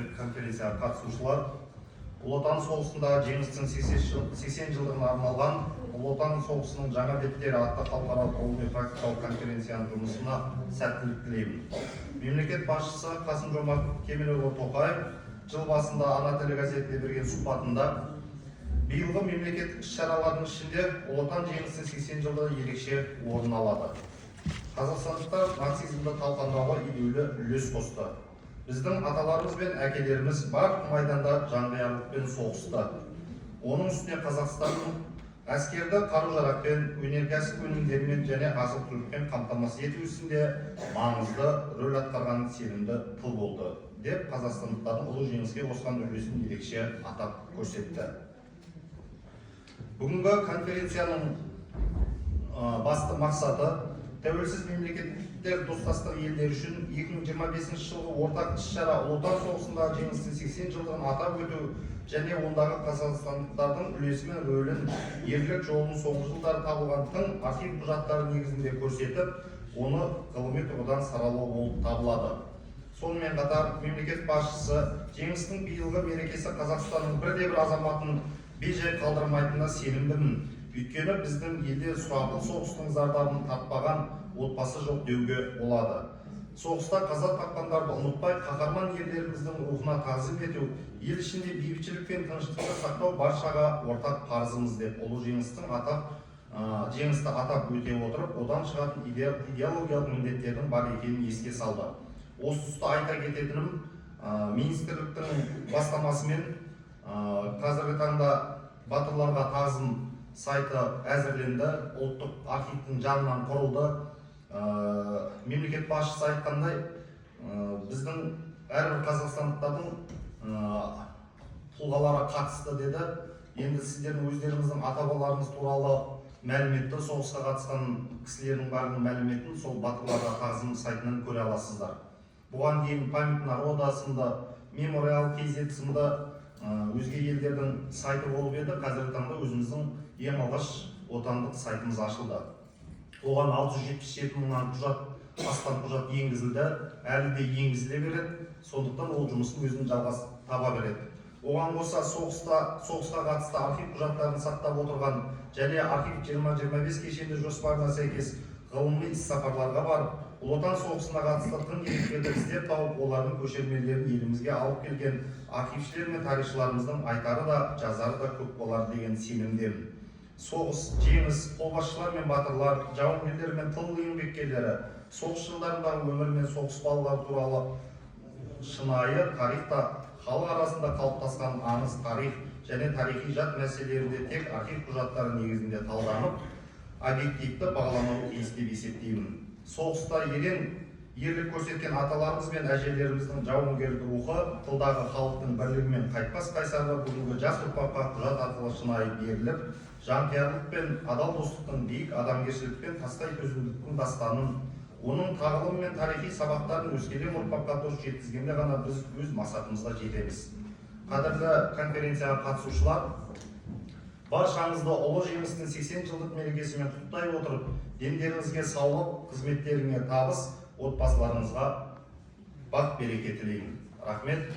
құрметті конференцияға қатысушылар, Ұлы Отан соғысындағы жеңістің 80 жылдығына арналған Ұлы Отан соғысының жаңа беттері атты халықаралық ғылыми-практикалық конференцияның жұмысына сәттілік тілеймін. Мемлекет басшысы Қасым-Жомарт Кемелұлы Тоқаев жыл басында Ана тілі газетіне берген сұхбатында биылғы мемлекеттік іс-шаралардың ішінде Ұлы Отан жеңістің 80 жылдығы ерекше орын алады. Қазақстандықтар нацизмді талқандауға елеулі үлес қосты. Біздің аталарымыз бен әкелеріміз барлық майданда жанқиярлықпен соғысты. Оның үстіне Қазақстанның әскерді қару-жарақпен, өнеркәсіп өнімдерімен және азық-түлікпен қамтамасыз ету ісінде маңызды рөл атқарған сенімді тыл болды, деп қазақстандықтардың ұлы жеңіске қосқан үлесін ерекше атап көрсетті. Бүгінгі конференцияның басты мақсаты тәуелсіз мемлекеттер достастық елдері үшін 2025 жылғы ортақ іс-шара Ұлы Отан соғысындағы жеңістің 80 жылдығын атап өту және ондағы қазақстандықтардың үлесі мен рөлін ерлік жолының соңғы жылдары табылған тың архив құжаттары негізінде көрсетіп, оны ғылыми тұрғыдан саралау болып табылады. Сонымен қатар мемлекет басшысы жеңістің биылғы мерекесі Қазақстанның бірде-бір азаматын бей-жай қалдырмайтынына сенімдімін. Өйткені біздің елде сұрапыл соғыстың зардабын тартпаған отбасы жоқ деуге болады. Соғыста қаза тапқандарды ұмытпай, қаһарман ерлеріміздің рухына тағзым ету, ел ішінде бейбітшілік пен тыныштықты сақтау баршаға ортақ парызымыз деп ұлы жеңісті атап өте отырып, одан шығатын идеологиялық міндеттердің бар екенін еске салды. Осы тұста айта кететінім, министрліктің бастамасымен қазіргі таңда батырларға тағзым сайты әзірленді, ұлттық архивтің жанынан құрылды. Мемлекет басшысы айтқандай, біздің әрбір қазақстандықтардың тұлғалары қатысты деді. Енді сіздердің өздеріңіздің ата-бабаларыңыз туралы мәліметті, соғысқа қатысқан кісілердің барлығының мәліметін сол батырларға тағзым сайтынан көре аласыздар. Бұған дейін память народа сынды, мемориал KZ сынды өзге елдердің сайты болып еді. Қазіргі таңда өзіміздің ең алғаш отандық сайтымыз ашылды. Оған 677 мыңнан астам құжат енгізілді, әлі де енгізіле береді. Сондықтан ол жұмыстың өзін жалғас таба береді. Оған қоса соғысқа қатысты архив құжаттарын сақтап отырған және архив 2025 кешенді жоспарына сәйкес ғылыми іс-сапарларға барып, Ұлы Отан соғысына қатысты тың деректерді іздеп тауып, олардың көшірмелерін елімізге алып келген архившілер мен тарихшыларымыздың айтары да, жазары да көп болар деген сенімдемін. Соғыс, жеңіс, қолбасшылар мен батырлар, жауынгерлер мен тыл еңбеккерлері, соғыс жылдарындағы өмір мен соғыс балалары туралы шынайы тарихта халық арасында қалыптасқан аңыз тарих және тарихи жат мәселелерінде тек архив құжаттары негізінде талданып, объективті бағалануы тиіс деп есептеймін. Соғыста ерен ерлік көрсеткен аталарымыз бен әжелеріміздің жауынгерлік рухы, тылдағы халықтың бірлігі мен қайтпас қайсарлығы бүгінгі жас ұрпаққа құжат арқылы шынайы беріліп, жанқиярлық пен адал достықтың, биік адамгершілік пен тастай төзімділіктің дастанын, оның тағылымы мен тарихи сабақтарын өскелең ұрпаққа дұрыс жеткізгенде ғана біз өз мақсатымызға жетеміз. Қадірлі конференцияға қатысушылар, баршаңызды ұлы жеңістің 80 жылдық мерекесімен құттықтай отырып, дендеріңізге саулық, қызметтеріңе табыс, отбасыларыңызға бақ береке тілеймін. Рахмет.